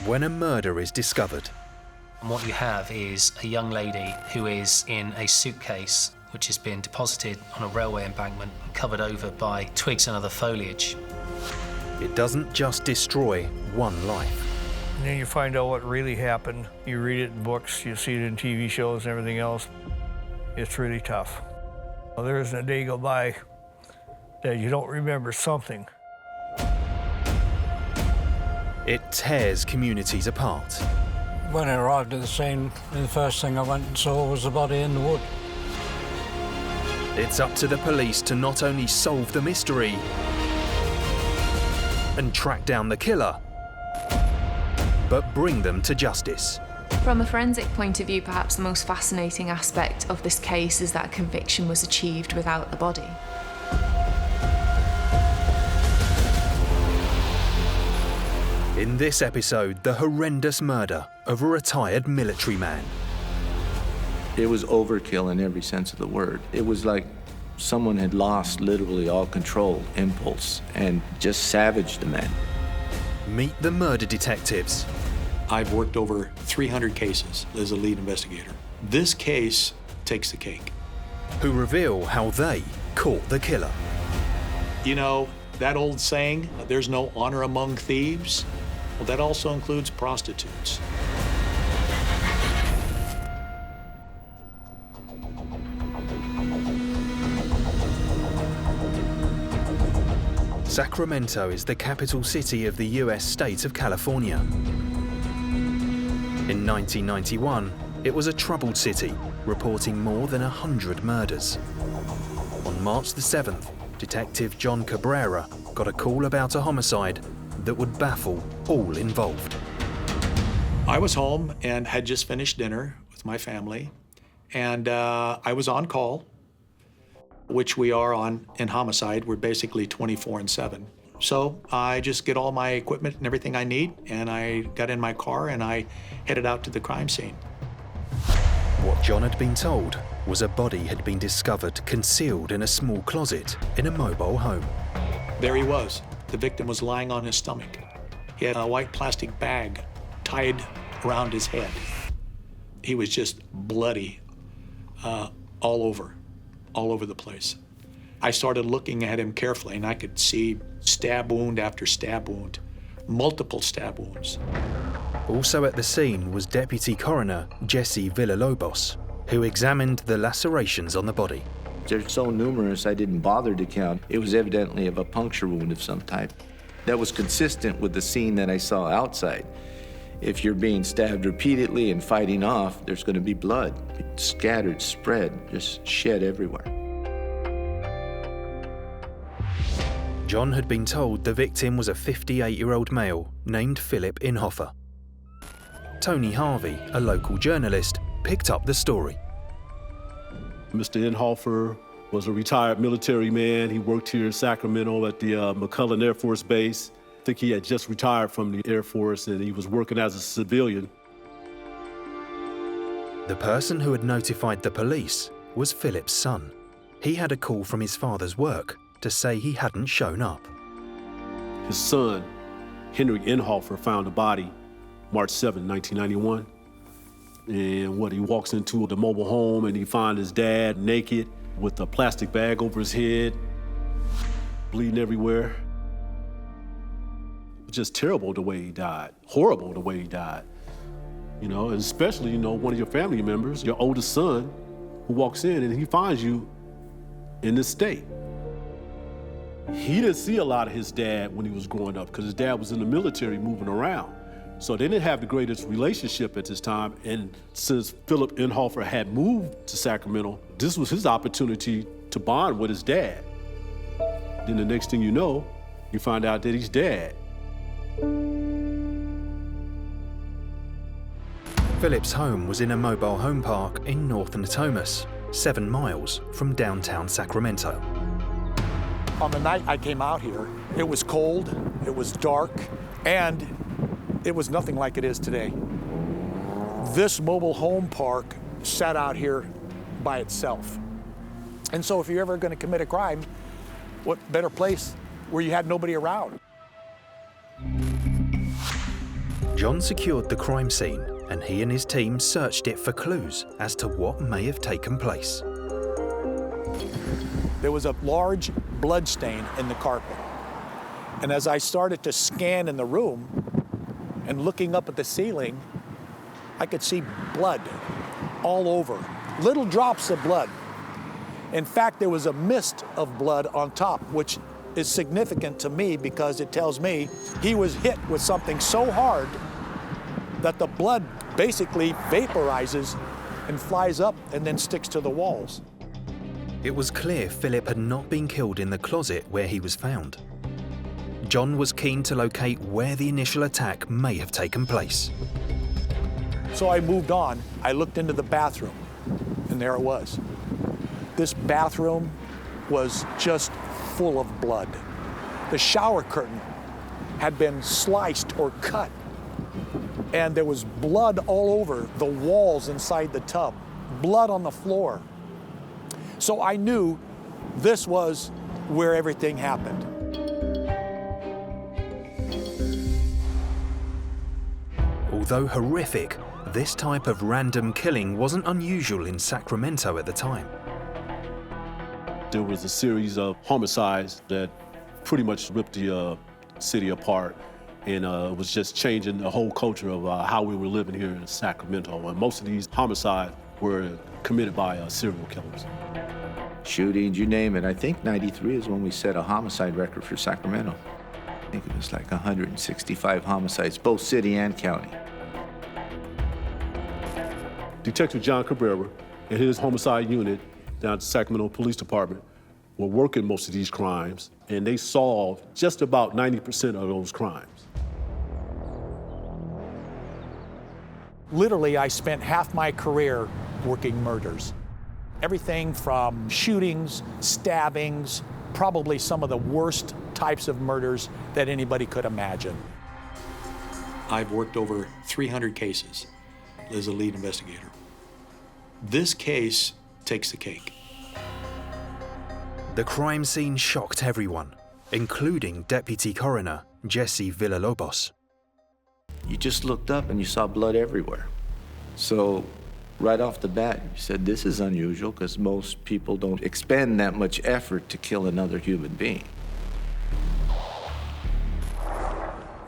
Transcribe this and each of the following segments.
when a murder is discovered. And what you have is a young lady who is in a suitcase which has been deposited on a railway embankment and covered over by twigs and other foliage. It doesn't just destroy one life. And then you find out what really happened. You read it in books, you see it in TV shows and everything else. It's really tough. Well, there isn't a day go by that you don't remember something. It tears communities apart. When I arrived at the scene, the first thing I went and saw was the body in the wood. It's up to the police to not only solve the mystery and track down the killer, but bring them to justice. From a forensic point of view, perhaps the most fascinating aspect of this case is that conviction was achieved without the body. In this episode, the horrendous murder of a retired military man. It was overkill in every sense of the word. It was like someone had lost literally all control, impulse, and just savaged the man. Meet the murder detectives. I've worked over 300 cases as a lead investigator. This case takes the cake. Who reveal how they caught the killer. You know, that old saying, there's no honor among thieves? Well, that also includes prostitutes. Sacramento is the capital city of the US state of California. In 1991, it was a troubled city, reporting more than 100 murders. On March the 7th, Detective John Cabrera got a call about a homicide that would baffle all involved. I was home and had just finished dinner with my family, and I was on call, which we are on in homicide. We're basically 24/7. So I just get all my equipment and everything I need, and I got in my car and I headed out to the crime scene. What John had been told was a body had been discovered concealed in a small closet in a mobile home. There he was. The victim was lying on his stomach. He had a white plastic bag tied around his head. He was just bloody all over the place. I started looking at him carefully, and I could see stab wound after stab wound, multiple stab wounds. Also at the scene was Deputy Coroner Jesse Villalobos, who examined the lacerations on the body. They're so numerous, I didn't bother to count. It was evidently of a puncture wound of some type. That was consistent with the scene that I saw outside. If you're being stabbed repeatedly and fighting off, there's going to be blood. It's scattered, spread, just shed everywhere. John had been told the victim was a 58-year-old male named Philip Inhofer. Tony Harvey, a local journalist, picked up the story. Mr. Inhofer was a retired military man. He worked here in Sacramento at the McCullough Air Force Base. I think he had just retired from the Air Force and he was working as a civilian. The person who had notified the police was Philip's son. He had a call from his father's work to say he hadn't shown up. His son, Henry Inhofer, found the body March 7, 1991. And he walks into the mobile home and he finds his dad naked with a plastic bag over his head, bleeding everywhere. Just terrible the way he died, horrible the way he died. You know, and especially, one of your family members, your oldest son, who walks in and he finds you in this state. He didn't see a lot of his dad when he was growing up because his dad was in the military moving around. So they didn't have the greatest relationship at this time. And since Philip Inhofer had moved to Sacramento, this was his opportunity to bond with his dad. Then the next thing you know, you find out that he's dead. Philip's home was in a mobile home park in North Natomas, 7 miles from downtown Sacramento. On the night I came out here, it was cold, it was dark, and it was nothing like it is today. This mobile home park sat out here by itself. And so if you're ever going to commit a crime, what better place where you had nobody around? John secured the crime scene, and he and his team searched it for clues as to what may have taken place. There was a large blood stain in the carpet. And as I started to scan in the room and looking up at the ceiling, I could see blood all over, little drops of blood. In fact, there was a mist of blood on top, which is significant to me because it tells me he was hit with something so hard that the blood basically vaporizes and flies up and then sticks to the walls. It was clear Philip had not been killed in the closet where he was found. John was keen to locate where the initial attack may have taken place. So I moved on. I looked into the bathroom, and there it was. This bathroom was just full of blood. The shower curtain had been sliced or cut, and there was blood all over the walls inside the tub, blood on the floor. So I knew this was where everything happened. Although horrific, this type of random killing wasn't unusual in Sacramento at the time. There was a series of homicides that pretty much ripped the city apart, and it was just changing the whole culture of how we were living here in Sacramento. And most of these homicides were committed by serial killers. Shootings, you name it. I think 93 is when we set a homicide record for Sacramento. I think it was like 165 homicides, both city and county. Detective John Cabrera and his homicide unit down at the Sacramento Police Department were working most of these crimes, and they solved just about 90% of those crimes. Literally, I spent half my career working murders. Everything from shootings, stabbings, probably some of the worst types of murders that anybody could imagine. I've worked over 300 cases as a lead investigator. This case takes the cake. The crime scene shocked everyone, including Deputy Coroner Jesse Villalobos. You just looked up and you saw blood everywhere. So right off the bat, you said, this is unusual because most people don't expend that much effort to kill another human being.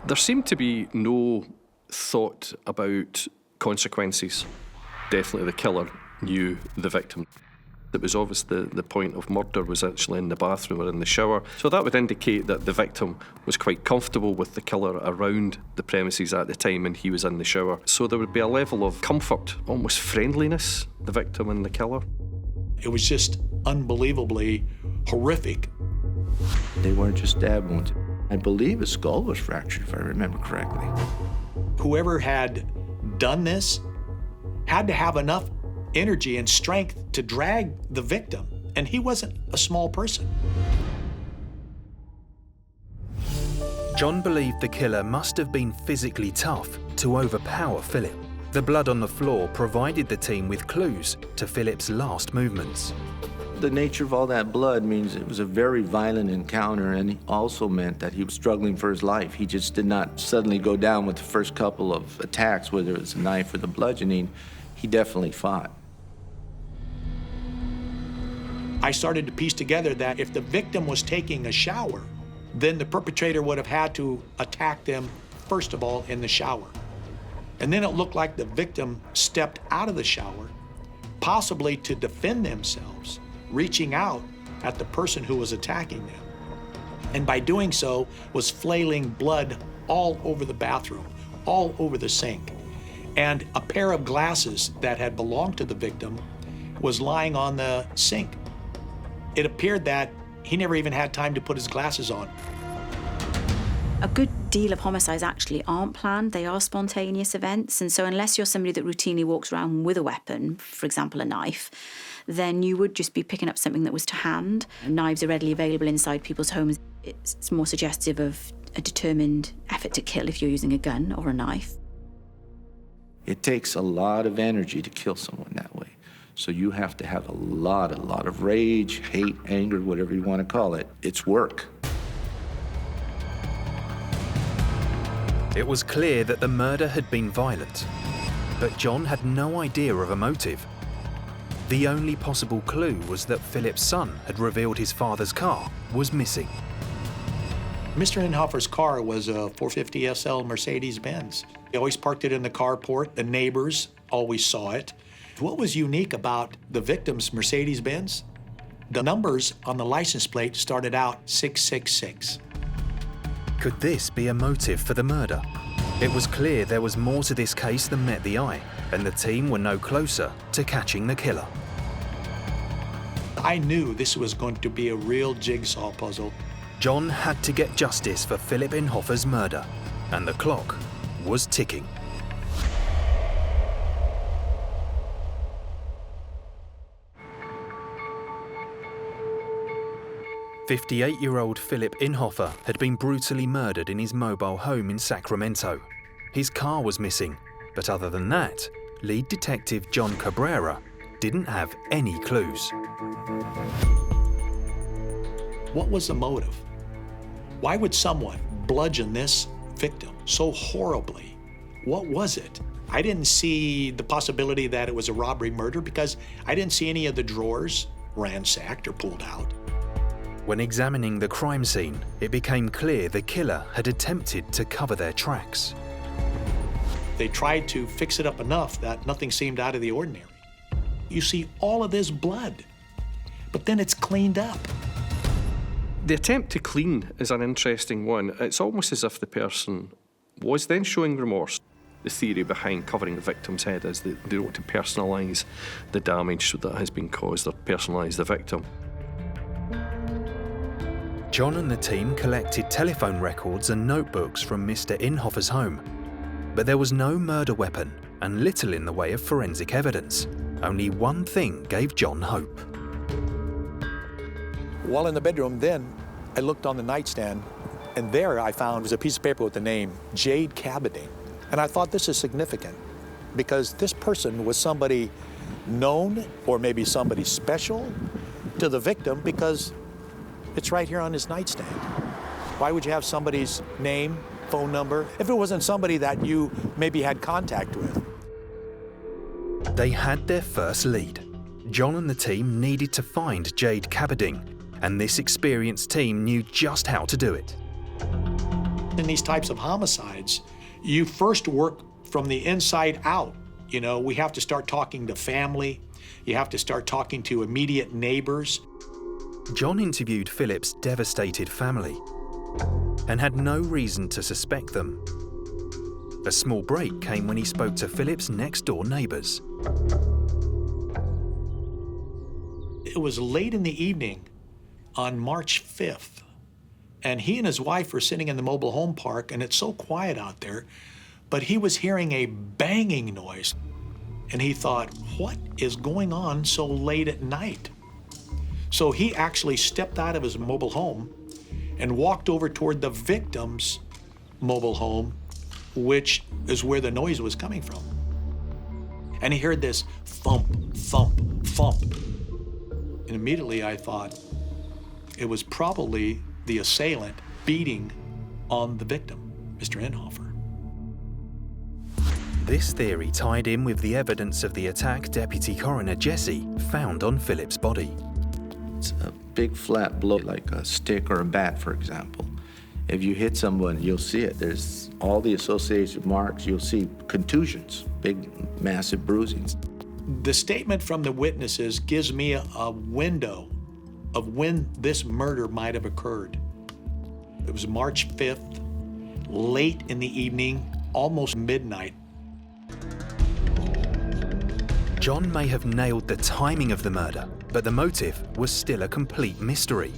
There seemed to be no thought about consequences. Definitely the killer knew the victim. It was obvious the point of murder was actually in the bathroom or in the shower. So that would indicate that the victim was quite comfortable with the killer around the premises at the time and he was in the shower. So there would be a level of comfort, almost friendliness, the victim and the killer. It was just unbelievably horrific. They weren't just stab wounds. I believe his skull was fractured, if I remember correctly. Whoever had done this had to have enough energy and strength to drag the victim, and he wasn't a small person. John believed the killer must have been physically tough to overpower Philip. The blood on the floor provided the team with clues to Philip's last movements. The nature of all that blood means it was a very violent encounter, and it also meant that he was struggling for his life. He just did not suddenly go down with the first couple of attacks, whether it was a knife or the bludgeoning. He definitely fought. I started to piece together that if the victim was taking a shower, then the perpetrator would have had to attack them, first of all, in the shower. And then it looked like the victim stepped out of the shower, possibly to defend themselves, reaching out at the person who was attacking them. And by doing so, was flailing blood all over the bathroom, all over the sink. And a pair of glasses that had belonged to the victim was lying on the sink. It appeared that he never even had time to put his glasses on. A good deal of homicides actually aren't planned, they are spontaneous events. And so unless you're somebody that routinely walks around with a weapon, for example, a knife, then you would just be picking up something that was to hand. Knives are readily available inside people's homes. It's more suggestive of a determined effort to kill if you're using a gun or a knife. It takes a lot of energy to kill someone that way. So you have to have a lot of rage, hate, anger, whatever you want to call it. It's work. It was clear that the murder had been violent, but John had no idea of a motive. The only possible clue was that Philip's son had revealed his father's car was missing. Mr. Inhofer's car was a 450 SL Mercedes-Benz. He always parked it in the carport. The neighbors always saw it. What was unique about the victim's Mercedes-Benz? The numbers on the license plate started out 666. Could this be a motive for the murder? It was clear there was more to this case than met the eye, and the team were no closer to catching the killer. I knew this was going to be a real jigsaw puzzle. John had to get justice for Philip Inhofer's murder, and the clock was ticking. "58-year-old Philip Inhofer had been brutally murdered in his mobile home in Sacramento. His car was missing, but other than that, lead detective John Cabrera didn't have any clues. What was the motive? Why would someone bludgeon this victim so horribly? What was it? I didn't see the possibility that it was a robbery murder because I didn't see any of the drawers ransacked or pulled out. When examining the crime scene, it became clear the killer had attempted to cover their tracks. They tried to fix it up enough that nothing seemed out of the ordinary. You see all of this blood, but then it's cleaned up. The attempt to clean is an interesting one. It's almost as if the person was then showing remorse. The theory behind covering the victim's head is that they want to personalise the damage that has been caused or personalise the victim. John and the team collected telephone records and notebooks from Mr. Inhofer's home, but there was no murder weapon and little in the way of forensic evidence. Only one thing gave John hope. While in the bedroom then, I looked on the nightstand, and there I found was a piece of paper with the name Jade Cabading. And I thought, this is significant because this person was somebody known or maybe somebody special to the victim because it's right here on his nightstand. Why would you have somebody's name, phone number, if it wasn't somebody that you maybe had contact with? They had their first lead. John and the team needed to find Jade Cabading, and this experienced team knew just how to do it. In these types of homicides, you first work from the inside out. You know, we have to start talking to family. You have to start talking to immediate neighbors. John interviewed Philip's devastated family and had no reason to suspect them. A small break came when he spoke to Philip's next-door neighbours. It was late in the evening on March 5th, and he and his wife were sitting in the mobile home park, and it's so quiet out there, but he was hearing a banging noise, and he thought, what is going on so late at night? So he actually stepped out of his mobile home and walked over toward the victim's mobile home, which is where the noise was coming from. And he heard this thump, thump, thump. And immediately I thought it was probably the assailant beating on the victim, Mr. Inhofer. This theory tied in with the evidence of the attack Deputy Coroner Jesse found on Philip's body. It's a big flat blow, like a stick or a bat, for example. If you hit someone, you'll see it. There's all the associated marks. You'll see contusions, big, massive bruisings. The statement from the witnesses gives me a window of when this murder might have occurred. It was March 5th, late in the evening, almost midnight. John may have nailed the timing of the murder, but the motive was still a complete mystery.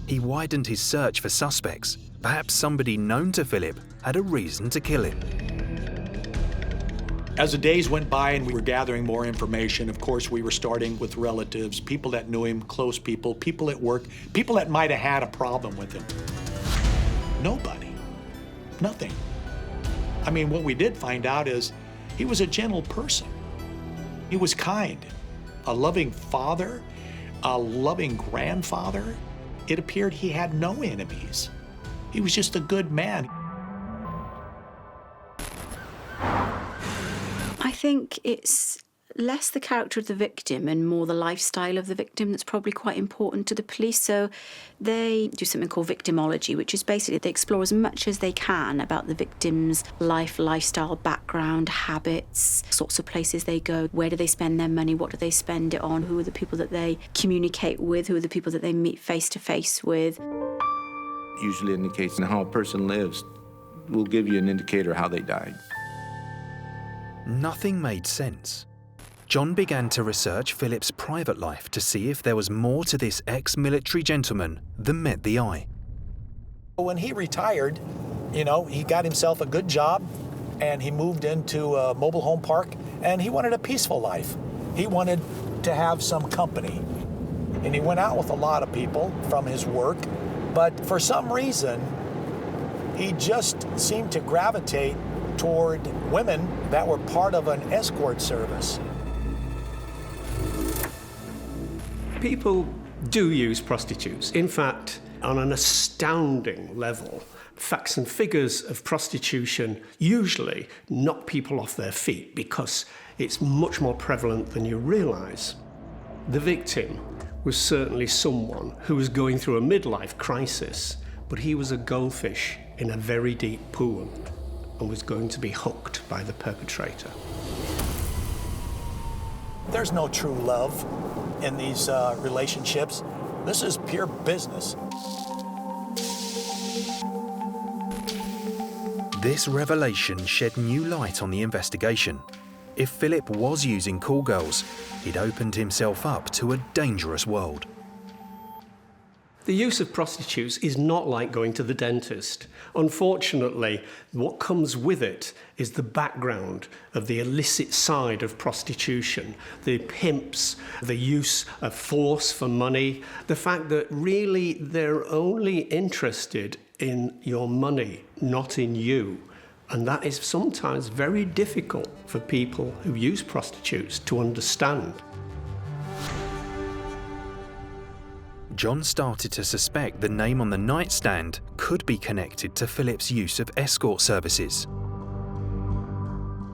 He widened his search for suspects. Perhaps somebody known to Philip had a reason to kill him. As the days went by and we were gathering more information, of course, we were starting with relatives, people that knew him, close people, people at work, people that might have had a problem with him. Nobody. Nothing. I mean, what we did find out is he was a gentle person. He was kind, a loving father, a loving grandfather. It appeared he had no enemies. He was just a good man. think it's less the character of the victim and more the lifestyle of the victim that's probably quite important to the police. So they do something called victimology, which is basically they explore as much as they can about the victim's lifestyle, background, habits, sorts of places they go, where do they spend their money, what do they spend it on, who are the people that they communicate with, who are the people that they meet face to face with. Usually indicates how a person lives. Will give you an indicator how they died. Nothing made sense. John began to research Philip's private life to see if there was more to this ex-military gentleman than met the eye. When he retired, you know, he got himself a good job and he moved into a mobile home park and he wanted a peaceful life. He wanted to have some company. And he went out with a lot of people from his work, but for some reason, he just seemed to gravitate toward women that were part of an escort service. People do use prostitutes. In fact, on an astounding level, facts and figures of prostitution usually knock people off their feet because it's much more prevalent than you realise. The victim was certainly someone who was going through a midlife crisis, but he was a goldfish in a very deep pool and was going to be hooked by the perpetrator. There's no true love in these relationships. This is pure business. This revelation shed new light on the investigation. If Philip was using call girls, he'd opened himself up to a dangerous world. The use of prostitutes is not like going to the dentist. Unfortunately, what comes with it is the background of the illicit side of prostitution, the pimps, the use of force for money, the fact that really they're only interested in your money, not in you. And that is sometimes very difficult for people who use prostitutes to understand. John started to suspect the name on the nightstand could be connected to Philip's use of escort services.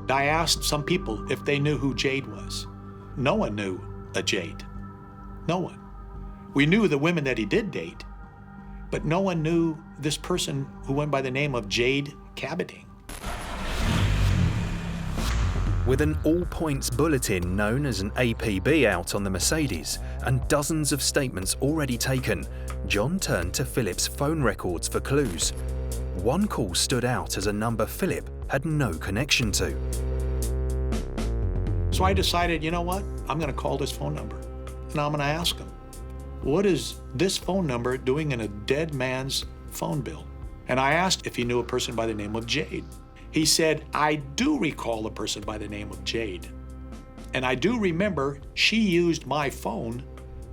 I asked some people if they knew who Jade was. No one knew a Jade. No one. We knew the women that he did date, but no one knew this person who went by the name of Jade Cabading. With an all-points bulletin known as an APB out on the Mercedes and dozens of statements already taken, John turned to Philip's phone records for clues. One call stood out as a number Philip had no connection to. So I decided, you know what? I'm going to call this phone number and I'm going to ask him, what is this phone number doing in a dead man's phone bill? And I asked if he knew a person by the name of Jade. He said, I do recall a person by the name of Jade. And I do remember she used my phone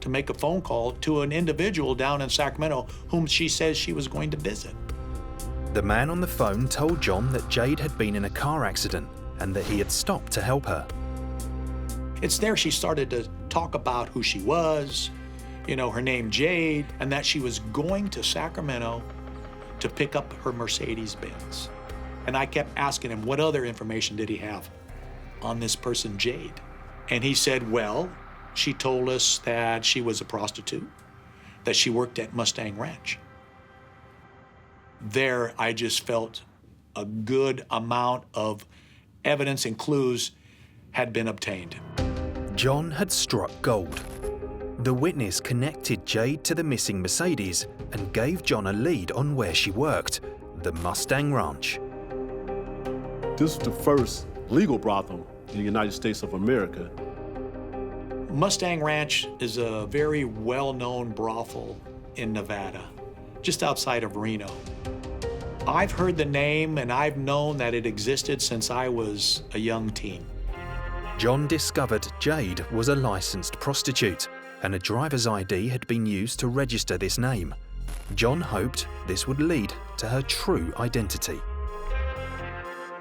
to make a phone call to an individual down in Sacramento whom she says she was going to visit. The man on the phone told John that Jade had been in a car accident and that he had stopped to help her. It's there she started to talk about who she was, you know, her name Jade, and that she was going to Sacramento to pick up her Mercedes-Benz. And I kept asking him, what other information did he have on this person, Jade? And he said, well, she told us that she was a prostitute, that she worked at Mustang Ranch. There, I just felt a good amount of evidence and clues had been obtained. John had struck gold. The witness connected Jade to the missing Mercedes and gave John a lead on where she worked, the Mustang Ranch. This was the first legal brothel in the United States of America. Mustang Ranch is a very well-known brothel in Nevada, just outside of Reno. I've heard the name and I've known that it existed since I was a young teen. John discovered Jade was a licensed prostitute and a driver's ID had been used to register this name. John hoped this would lead to her true identity.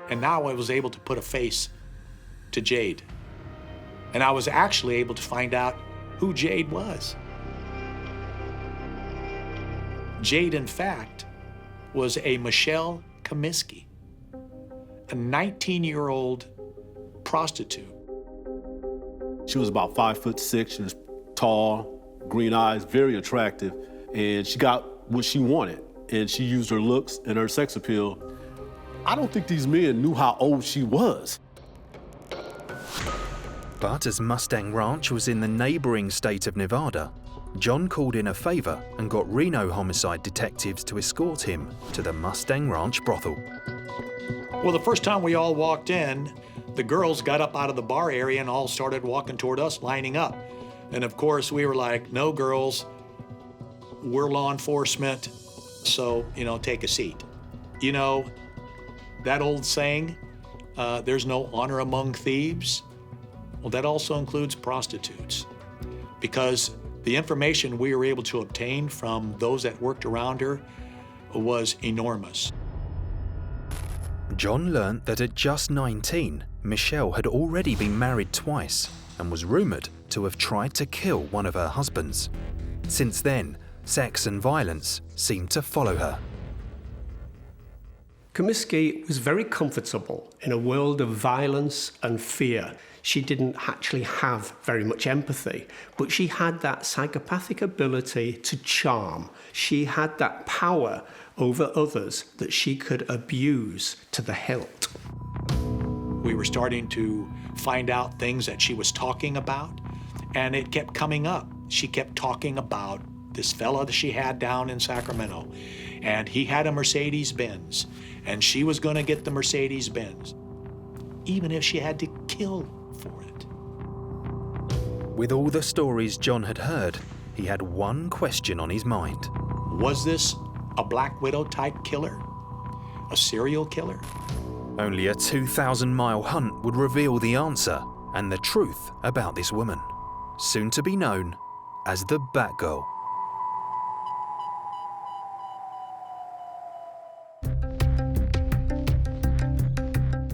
And now I was able to put a face to Jade. And I was actually able to find out who Jade was. Jade, in fact, was a Michelle Comiskey, a 19-year-old prostitute. She was about 5'6". She was tall, green eyes, very attractive, and she got what she wanted. And she used her looks and her sex appeal. I don't think these men knew how old she was. But as Mustang Ranch was in the neighboring state of Nevada, John called in a favor and got Reno homicide detectives to escort him to the Mustang Ranch brothel. Well, the first time we all walked in, the girls got up out of the bar area and all started walking toward us, lining up. And of course, we were like, no, girls, we're law enforcement, so, take a seat. That old saying, there's no honor among thieves. Well, that also includes prostitutes, because the information we were able to obtain from those that worked around her was enormous. John learnt that at just 19, Michelle had already been married twice and was rumoured to have tried to kill one of her husbands. Since then, sex and violence seemed to follow her. Comiskey was very comfortable in a world of violence and fear. She didn't actually have very much empathy, but she had that psychopathic ability to charm. She had that power over others that she could abuse to the hilt. We were starting to find out things that she was talking about, and it kept coming up. She kept talking about this fella that she had down in Sacramento, and he had a Mercedes-Benz, and she was going to get the Mercedes-Benz, even if she had to kill for it. With all the stories John had heard, he had one question on his mind. Was this a Black Widow type killer? A serial killer? Only a 2,000-mile hunt would reveal the answer and the truth about this woman, soon to be known as the Batgirl.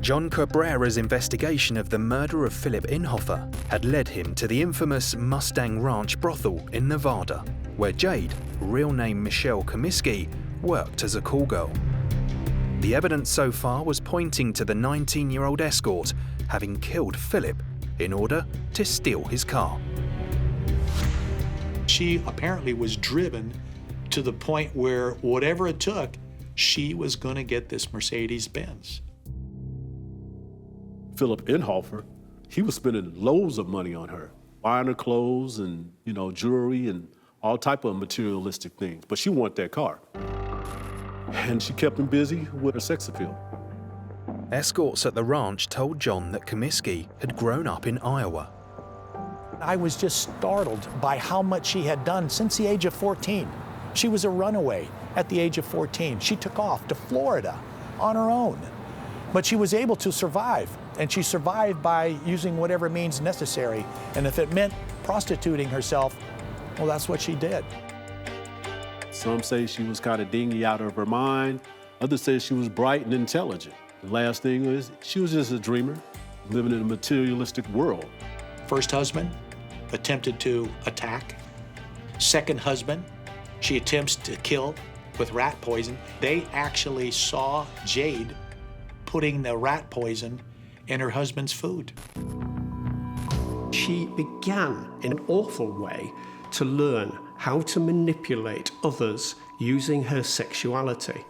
John Cabrera's investigation of the murder of Philip Inhofer had led him to the infamous Mustang Ranch brothel in Nevada, where Jade, real name Michelle Comiskey, worked as a call girl. The evidence so far was pointing to the 19-year-old escort having killed Philip in order to steal his car. She apparently was driven to the point where whatever it took, she was going to get this Mercedes-Benz. Philip Inhofer, he was spending loads of money on her, buying her clothes and, jewelry and all type of materialistic things. But she wanted that car. And she kept him busy with her sex appeal. Escorts at the ranch told John that Comiskey had grown up in Iowa. I was just startled by how much she had done since the age of 14. She was a runaway at the age of 14. She took off to Florida on her own. But she was able to survive, and she survived by using whatever means necessary. And if it meant prostituting herself, well, that's what she did. Some say she was kind of dingy out of her mind. Others say she was bright and intelligent. The last thing is, she was just a dreamer, living in a materialistic world. First husband attempted to attack. Second husband, she attempts to kill with rat poison. They actually saw Jade putting the rat poison in her husband's food. She began, in an awful way, to learn how to manipulate others using her sexuality.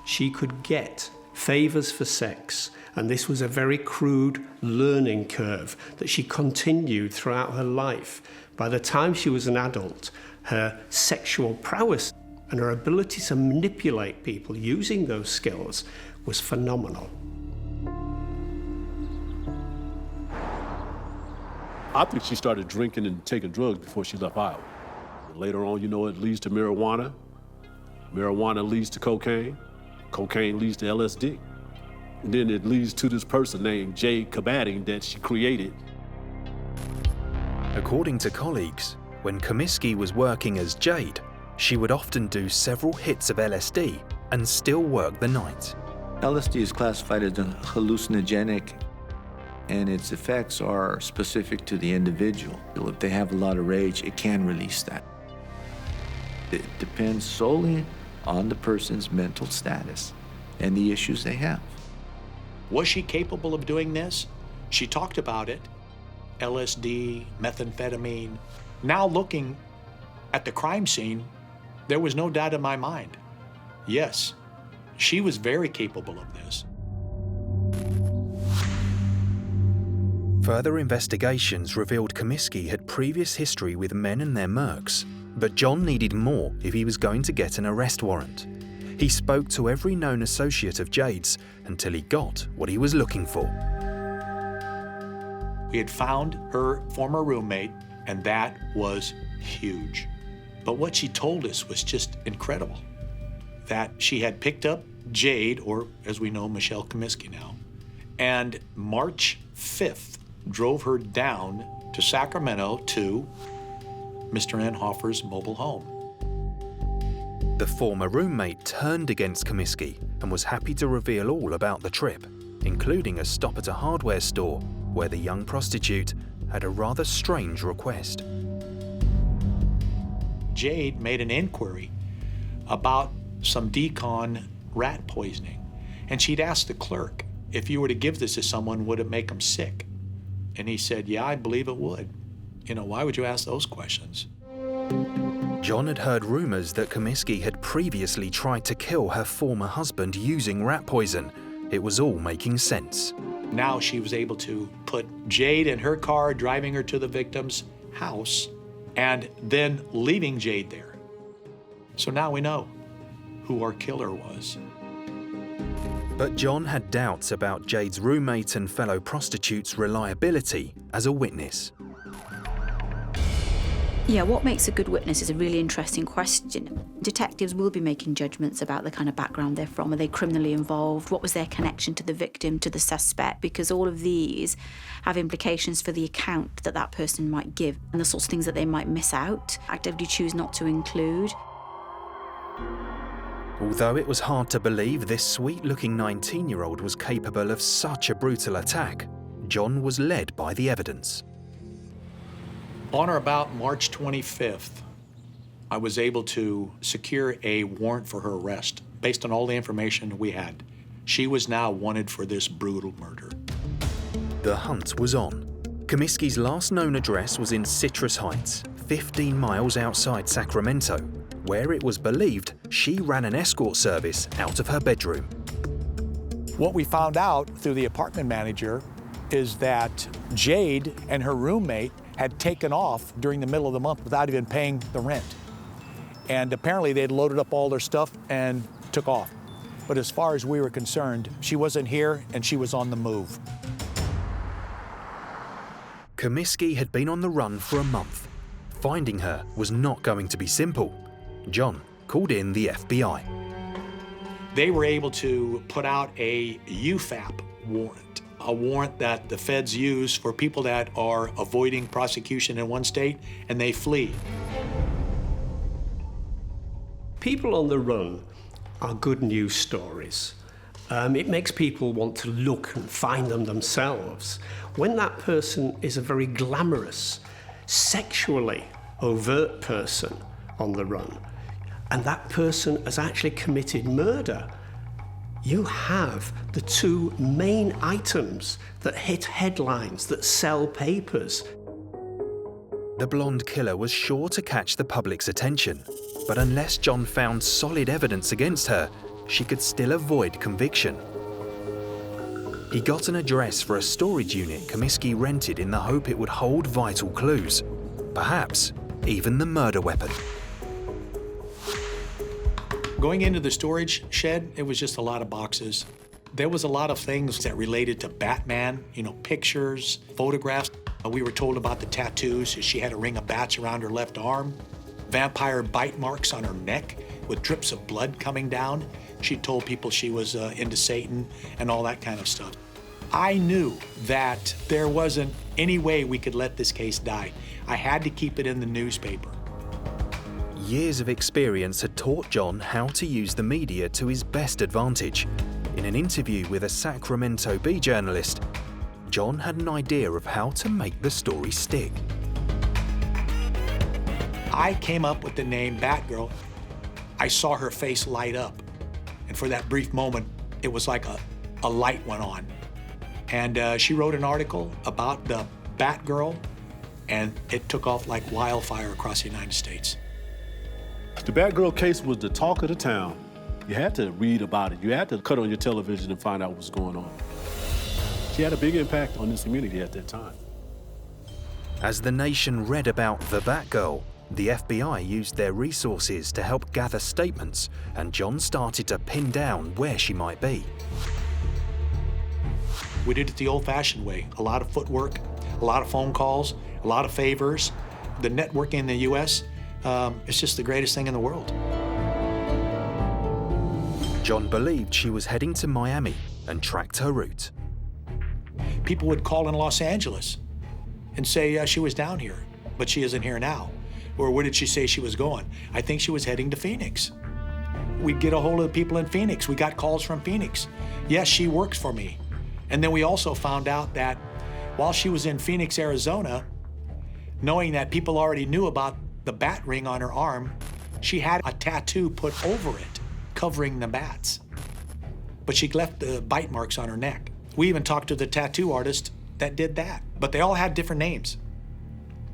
She could get favors for sex, and this was a very crude learning curve that she continued throughout her life. By the time she was an adult, her sexual prowess and her ability to manipulate people using those skills was phenomenal. I think she started drinking and taking drugs before she left Iowa. Later on, it leads to marijuana. Marijuana leads to cocaine. Cocaine leads to LSD. And then it leads to this person named Jade that she created. According to colleagues, when Comiskey was working as Jade, she would often do several hits of LSD and still work the night. LSD is classified as a hallucinogenic, and its effects are specific to the individual. If they have a lot of rage, it can release that. It depends solely on the person's mental status and the issues they have. Was she capable of doing this? She talked about it, LSD, methamphetamine. Now looking at the crime scene, there was no doubt in my mind. Yes, she was very capable of this. Further investigations revealed Comiskey had previous history with men and their mercs, but John needed more if he was going to get an arrest warrant. He spoke to every known associate of Jade's until he got what he was looking for. We had found her former roommate, and that was huge. But what she told us was just incredible. That she had picked up Jade, or as we know, Michelle Comiskey now, and March 5th drove her down to Sacramento to Mr. Enhofer's mobile home. The former roommate turned against Comiskey and was happy to reveal all about the trip, including a stop at a hardware store where the young prostitute had a rather strange request. Jade made an inquiry about some decon rat poisoning, and she'd asked the clerk, if you were to give this to someone, would it make them sick? And he said, yeah, I believe it would. You know, why would you ask those questions? John had heard rumors that Comiskey had previously tried to kill her former husband using rat poison. It was all making sense. Now she was able to put Jade in her car, driving her to the victim's house, and then leaving Jade there. So now we know who our killer was. But John had doubts about Jade's roommate and fellow prostitute's reliability as a witness. Yeah, what makes a good witness is a really interesting question. Detectives will be making judgments about the kind of background they're from. Are they criminally involved? What was their connection to the victim, to the suspect? Because all of these have implications for the account that that person might give and the sorts of things that they might miss out, actively choose not to include. Although it was hard to believe this sweet-looking 19-year-old was capable of such a brutal attack, John was led by the evidence. On or about March 25th, I was able to secure a warrant for her arrest based on all the information we had. She was now wanted for this brutal murder. The hunt was on. Comiskey's last known address was in Citrus Heights, 15 miles outside Sacramento, where it was believed she ran an escort service out of her bedroom. What we found out through the apartment manager is that Jade and her roommate had taken off during the middle of the month without even paying the rent. And apparently they'd loaded up all their stuff and took off. But as far as we were concerned, she wasn't here and she was on the move. Comiskey had been on the run for a month. Finding her was not going to be simple. John called in the FBI. They were able to put out a UFAP warrant, a warrant that the feds use for people that are avoiding prosecution in one state and they flee. People on the run are good news stories. It makes people want to look and find them themselves. When that person is a very glamorous, sexually overt person on the run, and that person has actually committed murder, you have the two main items that hit headlines, that sell papers. The blonde killer was sure to catch the public's attention, but unless John found solid evidence against her, she could still avoid conviction. He got an address for a storage unit Comiskey rented in the hope it would hold vital clues, perhaps even the murder weapon. Going into the storage shed, it was just a lot of boxes. There was a lot of things that related to Batman, pictures, photographs. We were told about the tattoos. She had a ring of bats around her left arm, vampire bite marks on her neck with drips of blood coming down. She told people she was into Satan and all that kind of stuff. I knew that there wasn't any way we could let this case die. I had to keep it in the newspaper. Years of experience had taught John how to use the media to his best advantage. In an interview with a Sacramento Bee journalist, John had an idea of how to make the story stick. I came up with the name Batgirl. I saw her face light up. And for that brief moment, it was like a light went on. And she wrote an article about the Batgirl, and it took off like wildfire across the United States. The Batgirl case was the talk of the town. You had to read about it. You had to cut on your television and find out what was going on. She had a big impact on this community at that time. As the nation read about the Batgirl, the FBI used their resources to help gather statements, and John started to pin down where she might be. We did it the old-fashioned way. A lot of footwork, a lot of phone calls, a lot of favors. The networking in the U.S., it's just the greatest thing in the world. John believed she was heading to Miami and tracked her route. People would call in Los Angeles and say she was down here, but she isn't here now. Or where did she say she was going? I think she was heading to Phoenix. We'd get a hold of the people in Phoenix. We got calls from Phoenix. Yes, she works for me. And then we also found out that while she was in Phoenix, Arizona, knowing that people already knew about the bat ring on her arm, she had a tattoo put over it, covering the bats. But she left the bite marks on her neck. We even talked to the tattoo artist that did that, but they all had different names.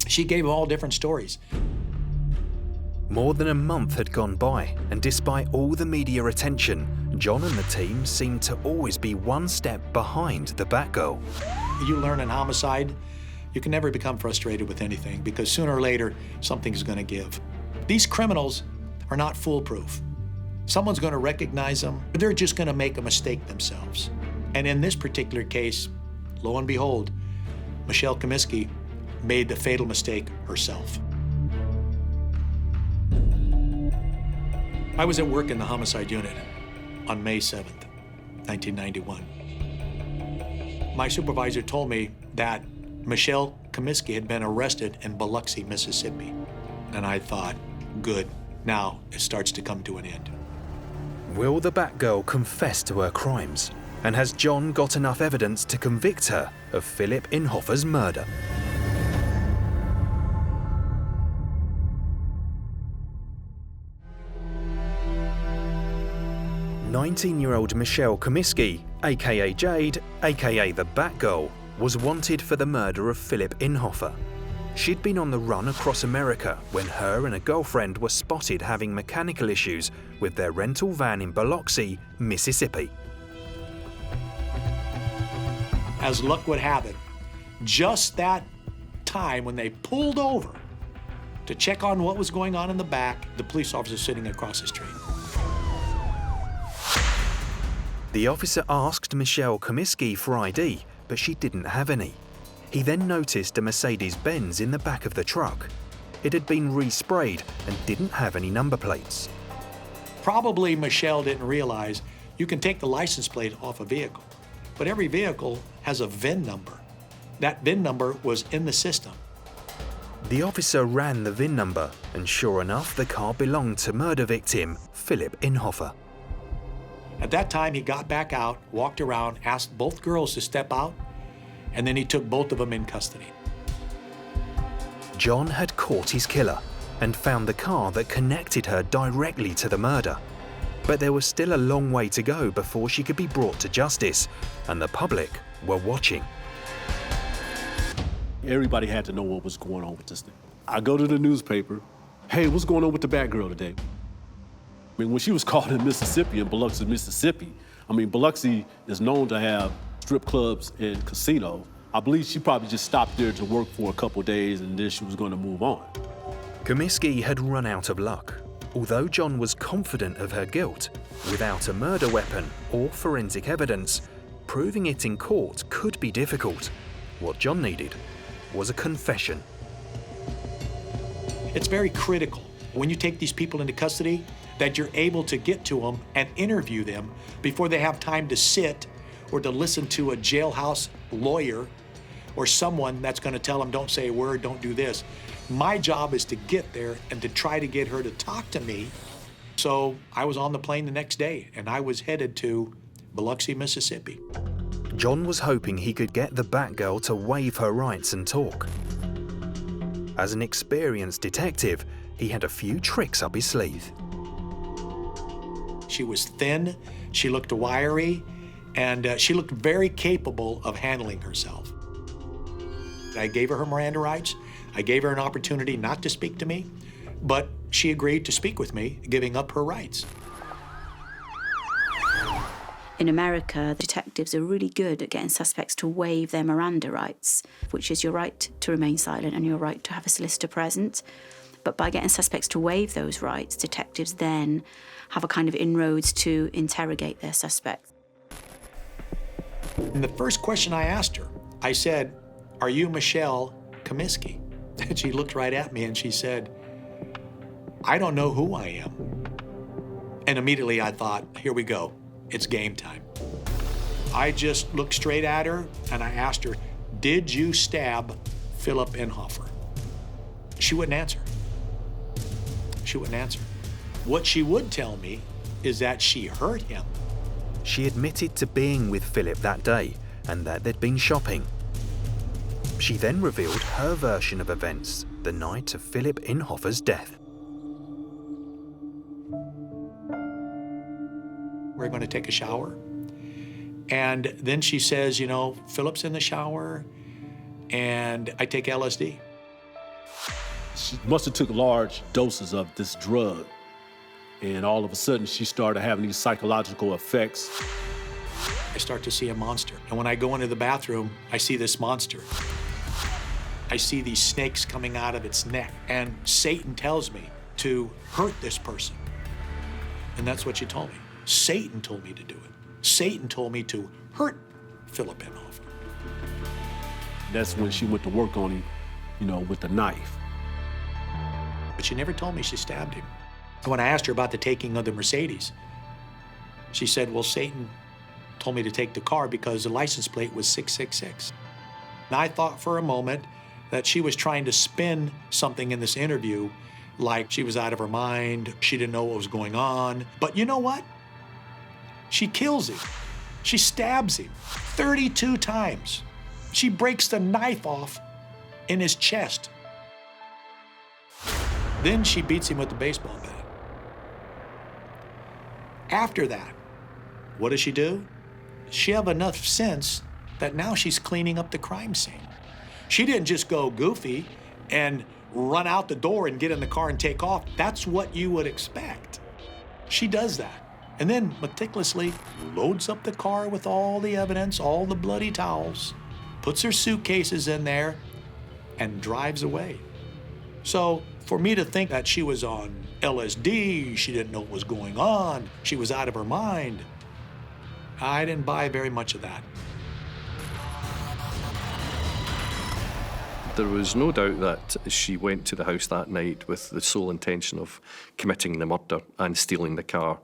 She gave them all different stories. More than a month had gone by, and despite all the media attention, John and the team seemed to always be one step behind the Batgirl. You learn in homicide, you can never become frustrated with anything because sooner or later, something's gonna give. These criminals are not foolproof. Someone's gonna recognize them, but they're just gonna make a mistake themselves. And in this particular case, lo and behold, Michelle Comiskey made the fatal mistake herself. I was at work in the homicide unit on May 7th, 1991. My supervisor told me that Michelle Comiskey had been arrested in Biloxi, Mississippi. And I thought, good, now it starts to come to an end. Will the Batgirl confess to her crimes? And has John got enough evidence to convict her of Philip Inhofer's murder? 19-year-old Michelle Comiskey, aka Jade, aka the Batgirl, was wanted for the murder of Philip Inhofer. She'd been on the run across America when her and a girlfriend were spotted having mechanical issues with their rental van in Biloxi, Mississippi. As luck would have it, just that time when they pulled over to check on what was going on in the back, the police officer sitting across the street. The officer asked Michelle Comiskey for ID, but she didn't have any. He then noticed a Mercedes-Benz in the back of the truck. It had been resprayed and didn't have any number plates. Probably Michelle didn't realize you can take the license plate off a vehicle, but every vehicle has a VIN number. That VIN number was in the system. The officer ran the VIN number, and sure enough, the car belonged to murder victim Philip Inhofer. At that time, he got back out, walked around, asked both girls to step out, and then he took both of them in custody. John had caught his killer and found the car that connected her directly to the murder. But there was still a long way to go before she could be brought to justice, and the public were watching. Everybody had to know what was going on with this thing. I go to the newspaper, hey, what's going on with the Batgirl today? I mean, when she was caught in Mississippi, in Biloxi, Mississippi, I mean, Biloxi is known to have strip clubs and casino. I believe she probably just stopped there to work for a couple of days and then she was going to move on. Comiskey had run out of luck. Although John was confident of her guilt, without a murder weapon or forensic evidence, proving it in court could be difficult. What John needed was a confession. It's very critical when you take these people into custody that you're able to get to them and interview them before they have time to sit or to listen to a jailhouse lawyer or someone that's going to tell them, don't say a word, don't do this. My job is to get there and to try to get her to talk to me. So I was on the plane the next day and I was headed to Biloxi, Mississippi. John was hoping he could get the Batgirl to waive her rights and talk. As an experienced detective, he had a few tricks up his sleeve. She was thin, she looked wiry, And she looked very capable of handling herself. I gave her Miranda rights. I gave her an opportunity not to speak to me, but she agreed to speak with me, giving up her rights. In America, detectives are really good at getting suspects to waive their Miranda rights, which is your right to remain silent and your right to have a solicitor present. But by getting suspects to waive those rights, detectives then have a kind of inroads to interrogate their suspects. And the first question I asked her, I said, "Are you Michelle Comiskey?" And she looked right at me and she said, "I don't know who I am." And immediately I thought, here we go. It's game time. I just looked straight at her and I asked her, "Did you stab Philip Inhofer?" She wouldn't answer. She wouldn't answer. What she would tell me is that she hurt him. She admitted to being with Philip that day and that they'd been shopping. She then revealed her version of events the night of Philip Inhofer's death. We're going to take a shower. And then she says, you know, Philip's in the shower and I take LSD. She must have took large doses of this drug. And all of a sudden, she started having these psychological effects. I start to see a monster. And when I go into the bathroom, I see this monster. I see these snakes coming out of its neck. And Satan tells me to hurt this person. And that's what she told me. Satan told me to do it. Satan told me to hurt Philip Inhofer. That's when she went to work on him, you know, with the knife. But she never told me she stabbed him. When I asked her about the taking of the Mercedes, she said, well, Satan told me to take the car because the license plate was 666. And I thought for a moment that she was trying to spin something in this interview like she was out of her mind, she didn't know what was going on. But you know what? She kills him. She stabs him 32 times. She breaks the knife off in his chest. Then she beats him with the baseball bat. After that, what does she do? She have enough sense that now she's cleaning up the crime scene. She didn't just go goofy and run out the door and get in the car and take off. That's what you would expect. She does that. And then meticulously loads up the car with all the evidence, all the bloody towels, puts her suitcases in there, and drives away. So for me to think that she was on LSD, she didn't know what was going on, she was out of her mind, I didn't buy very much of that. There was no doubt that she went to the house that night with the sole intention of committing the murder and stealing the car.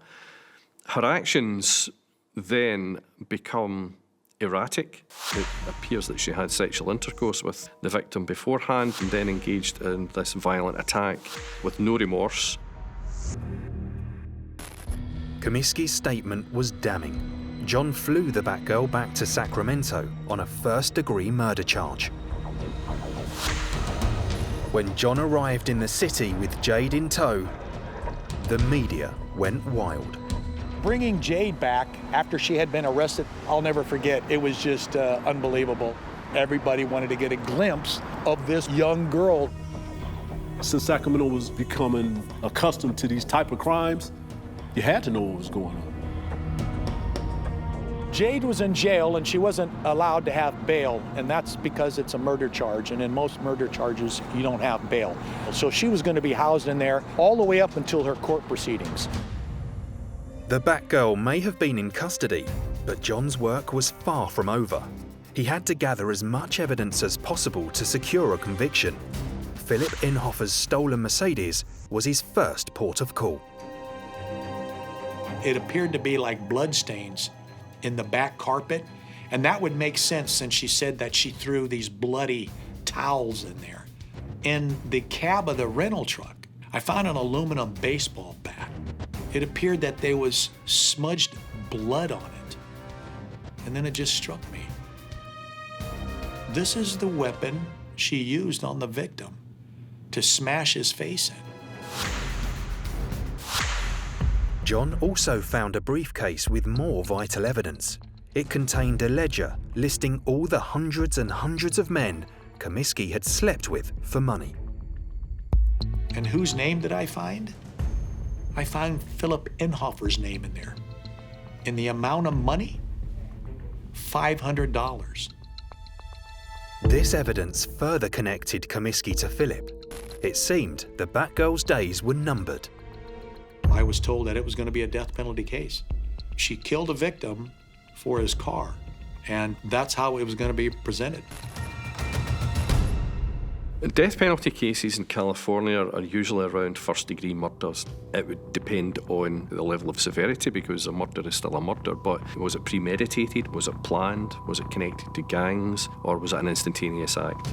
Her actions then become erratic. It appears that she had sexual intercourse with the victim beforehand and then engaged in this violent attack with no remorse. Comiskey's statement was damning. John flew the Batgirl back to Sacramento on a first-degree murder charge. When John arrived in the city with Jade in tow, the media went wild. Bringing Jade back after she had been arrested, I'll never forget. It was just unbelievable. Everybody wanted to get a glimpse of this young girl. Since Sacramento was becoming accustomed to these type of crimes, you had to know what was going on. Jade was in jail and she wasn't allowed to have bail, and that's because it's a murder charge, and in most murder charges, you don't have bail. So she was going to be housed in there all the way up until her court proceedings. The Batgirl may have been in custody, but John's work was far from over. He had to gather as much evidence as possible to secure a conviction. Philip Inhofer's stolen Mercedes was his first port of call. It appeared to be like bloodstains in the back carpet, and that would make sense since she said that she threw these bloody towels in there. In the cab of the rental truck, I found an aluminum baseball bat. It appeared that there was smudged blood on it. And then it just struck me. This is the weapon she used on the victim to smash his face in. John also found a briefcase with more vital evidence. It contained a ledger listing all the hundreds and hundreds of men Comiskey had slept with for money. And whose name did I find? I found Philip Inhofer's name in there. And the amount of money? $500. This evidence further connected Comiskey to Philip. It seemed the Batgirl's days were numbered. I was told that it was going to be a death penalty case. She killed a victim for his car, and that's how it was going to be presented. Death penalty cases in California are usually around first-degree murders. It would depend on the level of severity because a murder is still a murder, but was it premeditated, was it planned, was it connected to gangs, or was it an instantaneous act?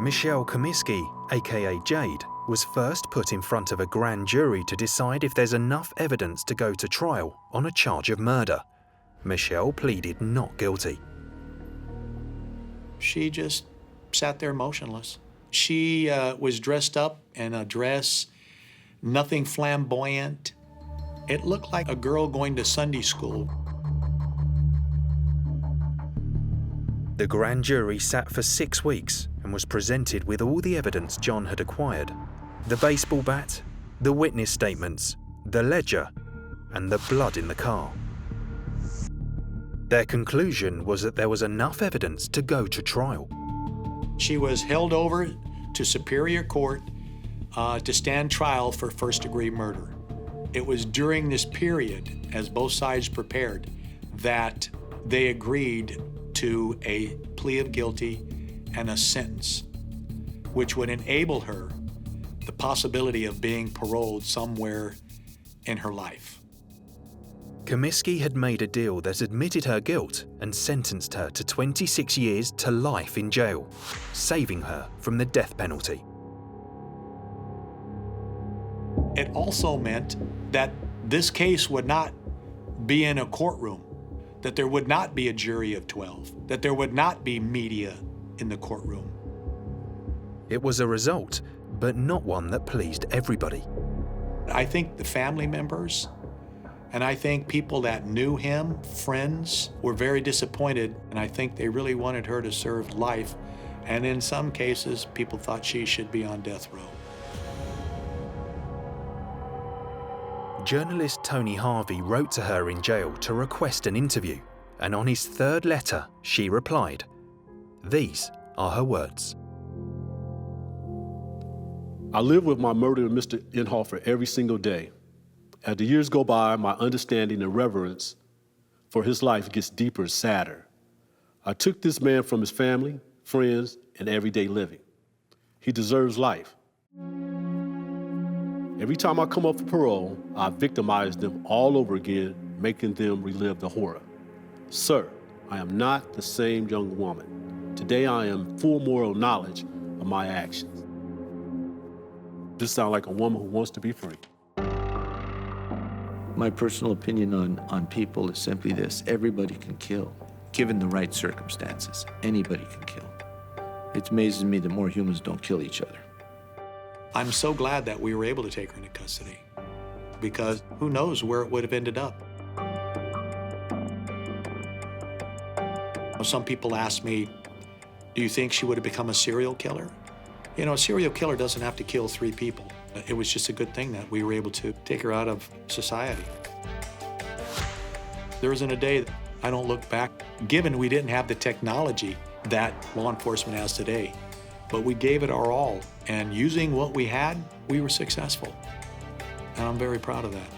Michelle Comiskey, aka Jade, was first put in front of a grand jury to decide if there's enough evidence to go to trial on a charge of murder. Michelle pleaded not guilty. She just sat there motionless. She was dressed up in a dress, nothing flamboyant. It looked like a girl going to Sunday school. The grand jury sat for 6 weeks and was presented with all the evidence John had acquired. The baseball bat, the witness statements, the ledger, and the blood in the car. Their conclusion was that there was enough evidence to go to trial. She was held over to Superior Court to stand trial for first-degree murder. It was during this period, as both sides prepared, that they agreed to a plea of guilty and a sentence, which would enable her the possibility of being paroled somewhere in her life. Comiskey had made a deal that admitted her guilt and sentenced her to 26 years to life in jail, saving her from the death penalty. It also meant that this case would not be in a courtroom, that there would not be a jury of 12, that there would not be media in the courtroom. It was a result, but not one that pleased everybody. I think the family members, and I think people that knew him, friends, were very disappointed, and I think they really wanted her to serve life. And in some cases, people thought she should be on death row. Journalist Tony Harvey wrote to her in jail to request an interview, and on his third letter, she replied. These are her words. I live with my murderer, Mr. Inhofer, every single day. As the years go by, my understanding and reverence for his life gets deeper and sadder. I took this man from his family, friends, and everyday living. He deserves life. Every time I come up for parole, I victimize them all over again, making them relive the horror. Sir, I am not the same young woman. Today I am full moral knowledge of my actions. This sounds like a woman who wants to be free. My personal opinion on people is simply this: everybody can kill, given the right circumstances. Anybody can kill. It amazes me that more humans don't kill each other. I'm so glad that we were able to take her into custody, because who knows where it would have ended up. Some people ask me, do you think she would have become a serial killer? You know, a serial killer doesn't have to kill 3 people. It was just a good thing that we were able to take her out of society. There isn't a day that I don't look back, given we didn't have the technology that law enforcement has today, but we gave it our all, and using what we had, we were successful. And I'm very proud of that.